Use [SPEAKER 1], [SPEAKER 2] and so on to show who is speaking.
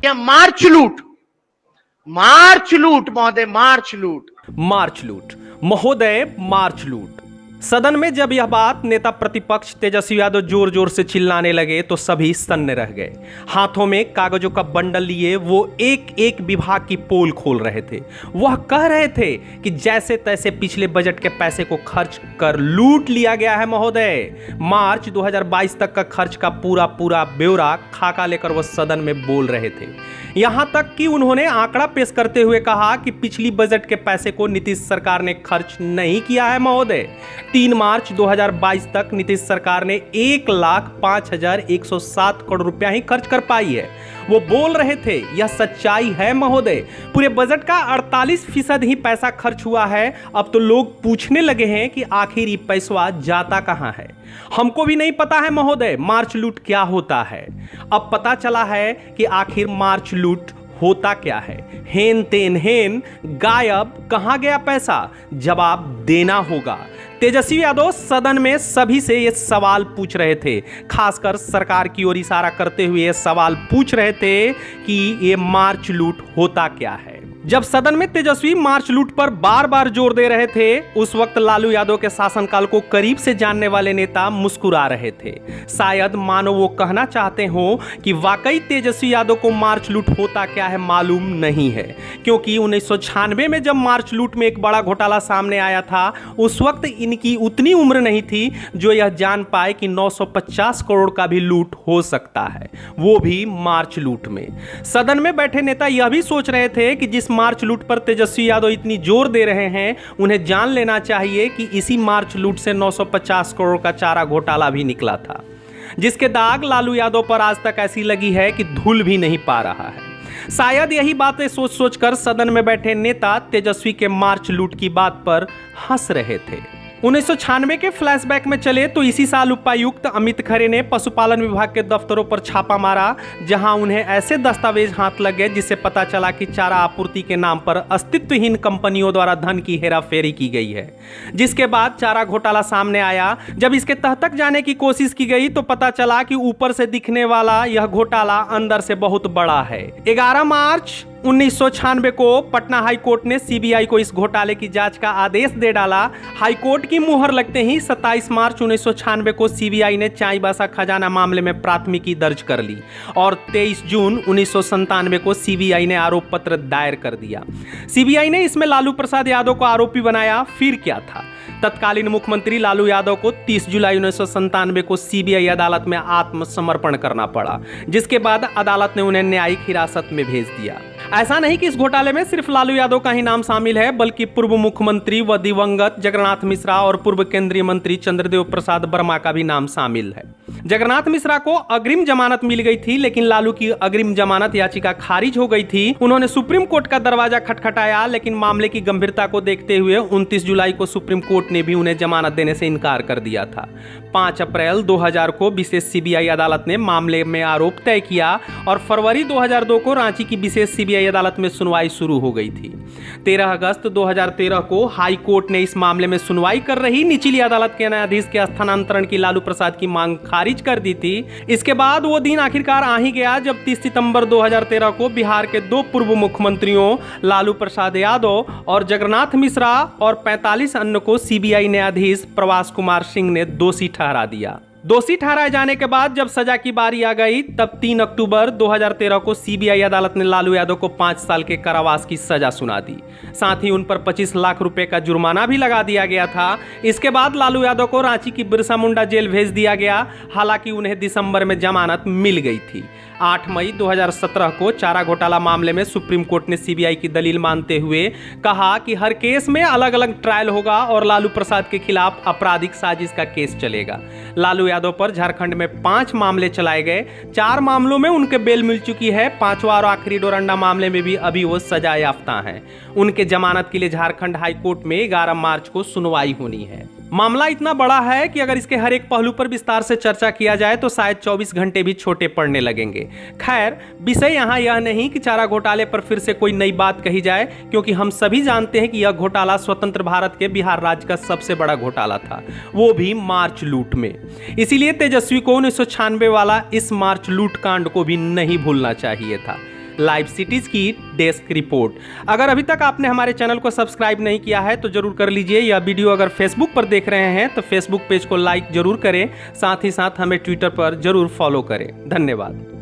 [SPEAKER 1] क्या मार्च लूट, मार्च लूट महोदय, मार्च लूट,
[SPEAKER 2] मार्च लूट महोदय, मार्च लूट। सदन में जब यह बात नेता प्रतिपक्ष तेजस्वी यादव जोर जोर से चिल्लाने लगे तो सभी सन्न रह गए। हाथों में कागजों का बंडल लिए वो एक एक विभाग की पोल खोल रहे थे। वह कह रहे थे कि जैसे तैसे पिछले बजट के पैसे को खर्च कर लूट लिया गया है महोदय। मार्च 2022 तक का खर्च का पूरा पूरा ब्यौरा खाका लेकर वह सदन में बोल रहे थे। यहां तक कि उन्होंने आंकड़ा पेश करते हुए कहा कि पिछली बजट के पैसे को नीतीश सरकार ने खर्च नहीं किया है महोदय। 3 मार्च 2022 तक नीतीश सरकार ने 1,05,107 करोड़ रुपया ही खर्च कर पाई है। वो बोल रहे थे, यह सच्चाई है महोदय। पूरे बजट का 48% ही पैसा खर्च हुआ है। अब तो लोग पूछने लगे हैं कि आखिर ये पैसा जाता कहां है। हमको भी नहीं पता है महोदय मार्च लूट क्या होता है। अब पता चला है कि आखिर मार्च लूट होता क्या है। हेन तेन हेन गायब, कहां गया पैसा, जवाब देना होगा। तेजस्वी यादव सदन में सभी से ये सवाल पूछ रहे थे, खासकर सरकार की ओर इशारा करते हुए ये सवाल पूछ रहे थे कि ये मार्च लूट होता क्या है। जब सदन में तेजस्वी मार्च लूट पर बार बार जोर दे रहे थे, उस वक्त लालू यादव के शासनकाल को करीब से जानने वाले नेता मुस्कुरा रहे थे। शायद मानो वो कहना चाहते हो कि वाकई तेजस्वी यादव को मार्च लूट होता क्या है मालूम नहीं है, क्योंकि 1996 में जब मार्च लूट में एक बड़ा घोटाला सामने आया था, उस वक्त इनकी उतनी उम्र नहीं थी जो यह जान पाए कि 950 करोड़ का भी लूट हो सकता है, वो भी मार्च लूट में। सदन में बैठे नेता यह भी सोच रहे थे कि जिस मार्च लूट पर तेजस्वी यादव इतनी जोर दे रहे हैं, उन्हें जान लेना चाहिए कि इसी मार्च लूट से 950 करोड़ का चारा घोटाला भी निकला था, जिसके दाग लालू यादव पर आज तक ऐसी लगी है कि धुल भी नहीं पा रहा है। शायद यही बातें सोच सोचकर सदन में बैठे नेता तेजस्वी के मार्च लूट की बात पर हंस रहे थे। 1996 के फ्लैशबैक में चले तो इसी साल उपायुक्त अमित खरे ने पशुपालन विभाग के दफ्तरों पर छापा मारा, जहां उन्हें ऐसे दस्तावेज हाथ लगे जिससे पता चला कि चारा आपूर्ति के नाम पर अस्तित्वहीन कंपनियों द्वारा धन की हेराफेरी की गई है। जिसके बाद चारा घोटाला सामने आया। जब इसके तह तक जाने की कोशिश की गई तो पता चला कि ऊपर से दिखने वाला यह घोटाला अंदर से बहुत बड़ा है। 11 मार्च 1996 को पटना हाईकोर्ट ने सीबीआई को इस घोटाले की जांच का आदेश दे डाला। हाईकोर्ट की मुहर लगते ही 27 मार्च 1996 को सीबीआई ने चाईबासा खजाना मामले में प्राथमिकी दर्ज कर ली और 23 जून 1997 को सीबीआई ने आरोप पत्र दायर कर दिया। सीबीआई ने इसमें लालू प्रसाद यादव को आरोपी बनाया। फिर क्या था, तत्कालीन मुख्यमंत्री लालू यादव को 30 जुलाई 1997 को सीबीआई अदालत में आत्मसमर्पण करना पड़ा, जिसके बाद अदालत ने उन्हें न्यायिक हिरासत में भेज दिया। ऐसा नहीं कि इस घोटाले में सिर्फ लालू यादव का ही नाम शामिल है, बल्कि पूर्व मुख्यमंत्री व दिवंगत जगन्नाथ मिश्रा और पूर्व केंद्रीय मंत्री चंद्रदेव प्रसाद वर्मा का भी नाम शामिल है। जगन्नाथ मिश्रा को अग्रिम जमानत मिल गई थी, लेकिन लालू की अग्रिम जमानत याचिका खारिज हो गई थी। उन्होंने सुप्रीम कोर्ट का दरवाजा खटखटाया, लेकिन मामले की गंभीरता को देखते हुए 29 जुलाई को सुप्रीम कोर्ट ने भी उन्हें जमानत देने से इनकार कर दिया था। 5 अप्रैल 2000 को विशेष सीबीआई अदालत ने मामले में आरोप तय किया और फरवरी 2002 को रांची की विशेष सीबीआई अदालत में सुनवाई शुरू हो गई थी। 13 अगस्त 2013 को हाई कोर्ट ने इस मामले में सुनवाई कर रही निचली अदालत के न्यायाधीश के स्थानांतरण की लालू प्रसाद की मांग खारिज कर दी थी। इसके बाद वो दिन आखिरकार आ ही गया जब 30 सितंबर 2013 को बिहार के 2 पूर्व मुख्यमंत्रियों लालू प्रसाद यादव और जगन्नाथ मिश्रा और 45 अन्य को सीबीआई न्यायाधीश प्रवास कुमार सिंह ने दोषी ठहरा दिया। दोषी ठहराए जाने के बाद जब सजा की बारी आ गई, तब 3 अक्टूबर 2013 को सीबीआई अदालत ने लालू यादव को 5 साल के कारावास की सजा सुना दी। साथ ही उन पर 25 लाख रुपए का जुर्माना भी लगा दिया गया था। इसके बाद लालू यादव को रांची की बिरसा मुंडा जेल भेज दिया गया। हालांकि उन्हें दिसंबर में जमानत मिल गई थी। 8 मई 2017 को चारा घोटाला मामले में सुप्रीम कोर्ट ने सीबीआई की दलील मानते हुए कहा कि हर केस में अलग अलग ट्रायल होगा और लालू प्रसाद के खिलाफ आपराधिक साजिश का केस चलेगा। लालू यादव पर झारखंड में 5 मामले चलाए गए। 4 मामलों में उनके बेल मिल चुकी है। 5वां और आखिरी डोरंडा मामले में भी अभी वो सजा याफ्ता हैं। उनके जमानत के लिए झारखंड हाईकोर्ट में 11 मार्च को सुनवाई होनी है। मामला इतना बड़ा है कि अगर इसके हर एक पहलू पर विस्तार से चर्चा किया जाए तो शायद 24 घंटे भी छोटे पड़ने लगेंगे। खैर, विषय यहाँ यह नहीं कि चारा घोटाले पर फिर से कोई नई बात कही जाए, क्योंकि हम सभी जानते हैं कि यह घोटाला स्वतंत्र भारत के बिहार राज्य का सबसे बड़ा घोटाला था, वो भी मार्च लूट में। इसीलिए तेजस्वी को 1996 वाला इस मार्च लूट कांड को भी नहीं भूलना चाहिए था। लाइव सिटीज की डेस्क रिपोर्ट। अगर अभी तक आपने हमारे चैनल को सब्सक्राइब नहीं किया है तो जरूर कर लीजिए। यह वीडियो अगर फेसबुक पर देख रहे हैं तो फेसबुक पेज को लाइक जरूर करें, साथ ही साथ हमें ट्विटर पर जरूर फॉलो करें। धन्यवाद।